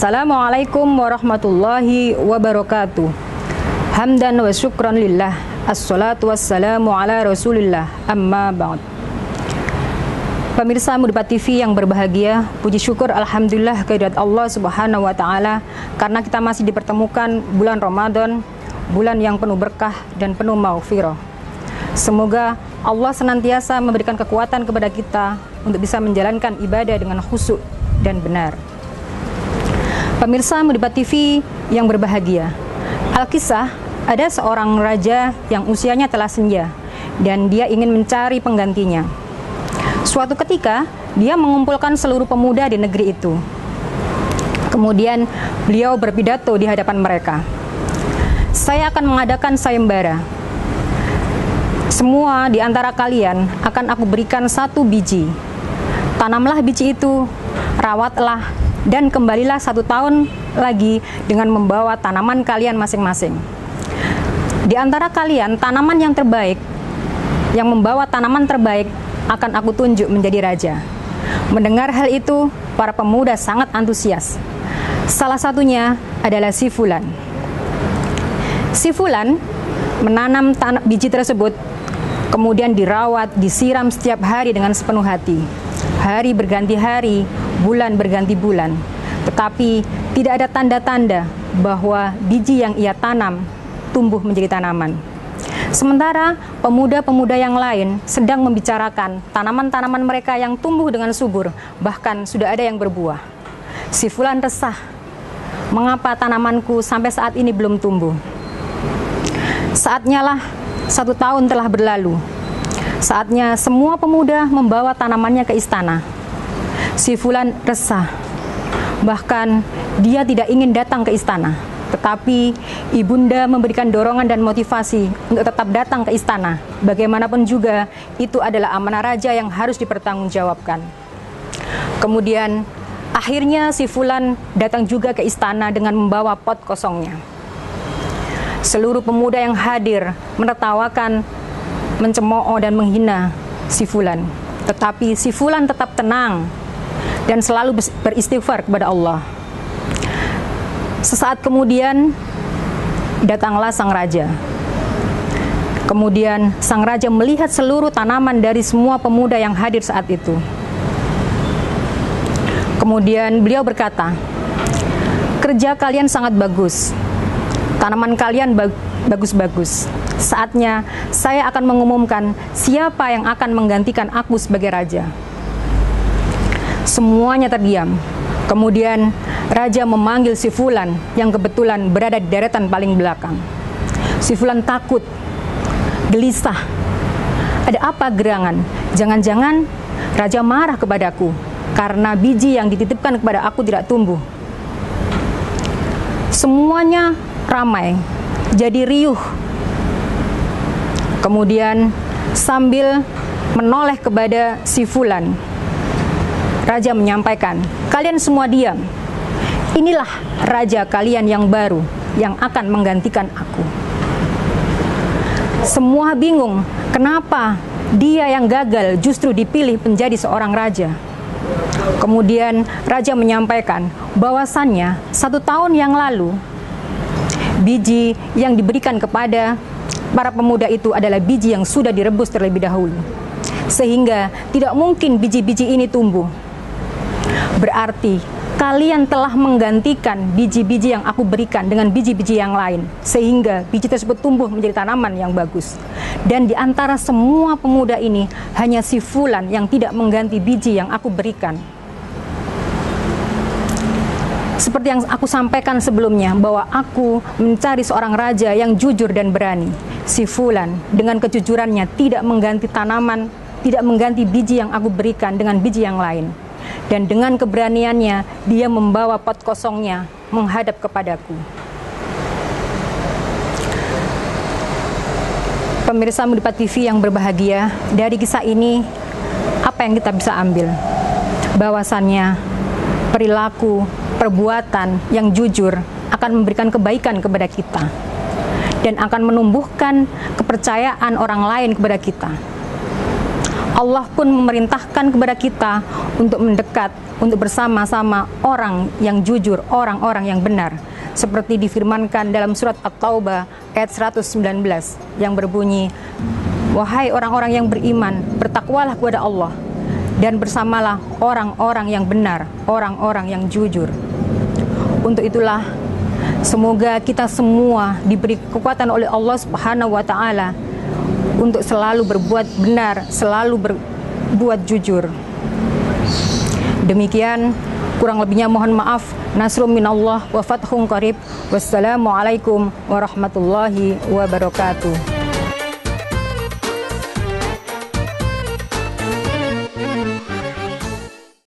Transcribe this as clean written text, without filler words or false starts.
Assalamualaikum warahmatullahi wabarakatuh. Hamdan wa syukran lillah. Assalatu wassalamu ala rasulillah. Amma ba'd. Pemirsa Mudipat TV yang berbahagia, puji syukur alhamdulillah kehadirat Allah Subhanahu wa taala karena kita masih dipertemukan bulan Ramadan, bulan yang penuh berkah dan penuh maghfirah. Semoga Allah senantiasa memberikan kekuatan kepada kita untuk bisa menjalankan ibadah dengan khusyuk dan benar. Pemirsa Mudipat TV yang berbahagia, Alkisah, ada seorang raja yang usianya telah senja dan dia ingin mencari penggantinya. Suatu ketika, dia mengumpulkan seluruh pemuda di negeri itu. Kemudian, beliau berpidato di hadapan mereka. Saya akan mengadakan sayembara. Semua di antara kalian akan aku berikan satu biji. Tanamlah biji itu, rawatlah, dan kembalilah 1 tahun lagi dengan membawa tanaman kalian masing-masing. Di antara kalian, tanaman yang terbaik, yang membawa tanaman terbaik, akan aku tunjuk menjadi raja. Mendengar hal itu, para pemuda sangat antusias. Salah satunya adalah si Fulan. Si Fulan menanam biji tersebut, kemudian dirawat, disiram setiap hari dengan sepenuh hati. Hari berganti hari, bulan berganti bulan, tetapi tidak ada tanda-tanda bahwa biji yang ia tanam tumbuh menjadi tanaman. Sementara pemuda-pemuda yang lain sedang membicarakan tanaman-tanaman mereka yang tumbuh dengan subur, bahkan sudah ada yang berbuah. Si Fulan resah, mengapa tanamanku sampai saat ini belum tumbuh? Saatnya lah 1 tahun telah berlalu. Saatnya semua pemuda membawa tanamannya ke istana. Si Fulan resah, bahkan dia tidak ingin datang ke istana. Tetapi ibunda memberikan dorongan dan motivasi untuk tetap datang ke istana. Bagaimanapun juga, itu adalah amanah raja yang harus dipertanggungjawabkan. Kemudian, akhirnya si Fulan datang juga ke istana dengan membawa pot kosongnya. Seluruh pemuda yang hadir menertawakan, mencemooh dan menghina si Fulan. Tetapi si Fulan tetap tenang dan selalu beristighfar kepada Allah. Sesaat kemudian datanglah sang raja. Kemudian sang raja melihat seluruh tanaman dari semua pemuda yang hadir saat itu. Kemudian beliau berkata, "Kerja kalian sangat bagus. Tanaman kalian bagus-bagus. Saatnya saya akan mengumumkan siapa yang akan menggantikan aku sebagai raja." Semuanya terdiam. Kemudian raja memanggil si Fulan yang kebetulan berada di deretan paling belakang. Si Fulan takut, gelisah. Ada apa gerangan? Jangan-jangan raja marah kepadaku karena biji yang dititipkan kepada aku tidak tumbuh. Semuanya ramai, jadi riuh. Kemudian sambil menoleh kepada si Fulan, raja menyampaikan, "Kalian semua diam. Inilah raja kalian yang baru yang akan menggantikan aku." Semua bingung, kenapa dia yang gagal justru dipilih menjadi seorang raja. Kemudian raja menyampaikan bahwasannya 1 tahun yang lalu biji yang diberikan kepada para pemuda itu adalah biji yang sudah direbus terlebih dahulu, sehingga tidak mungkin biji-biji ini tumbuh. Berarti kalian telah menggantikan biji-biji yang aku berikan dengan biji-biji yang lain, sehingga biji tersebut tumbuh menjadi tanaman yang bagus. Dan di antara semua pemuda ini, hanya si Fulan yang tidak mengganti biji yang aku berikan. Seperti yang aku sampaikan sebelumnya, bahwa aku mencari seorang raja yang jujur dan berani. Si Fulan dengan kejujurannya tidak mengganti tanaman, tidak mengganti biji yang aku berikan dengan biji yang lain. Dan dengan keberaniannya, dia membawa pot kosongnya menghadap kepadaku. Pemirsa Mudipat TV yang berbahagia, dari kisah ini, apa yang kita bisa ambil? Bahwasannya, perilaku, perbuatan yang jujur akan memberikan kebaikan kepada kita dan akan menumbuhkan kepercayaan orang lain kepada kita. Allah pun memerintahkan kepada kita untuk mendekat, untuk bersama-sama orang yang jujur, orang-orang yang benar. Seperti difirmankan dalam surat At-Taubah ayat 119 yang berbunyi, "Wahai orang-orang yang beriman, bertakwalah kepada Allah dan bersamalah orang-orang yang benar, orang-orang yang jujur." Untuk itulah semoga kita semua diberi kekuatan oleh Allah Subhanahu wa taala untuk selalu berbuat benar, selalu berbuat jujur. Demikian, kurang lebihnya mohon maaf. Nasrum minallah wa fathun qarib. Wassalamualaikum warahmatullahi wabarakatuh.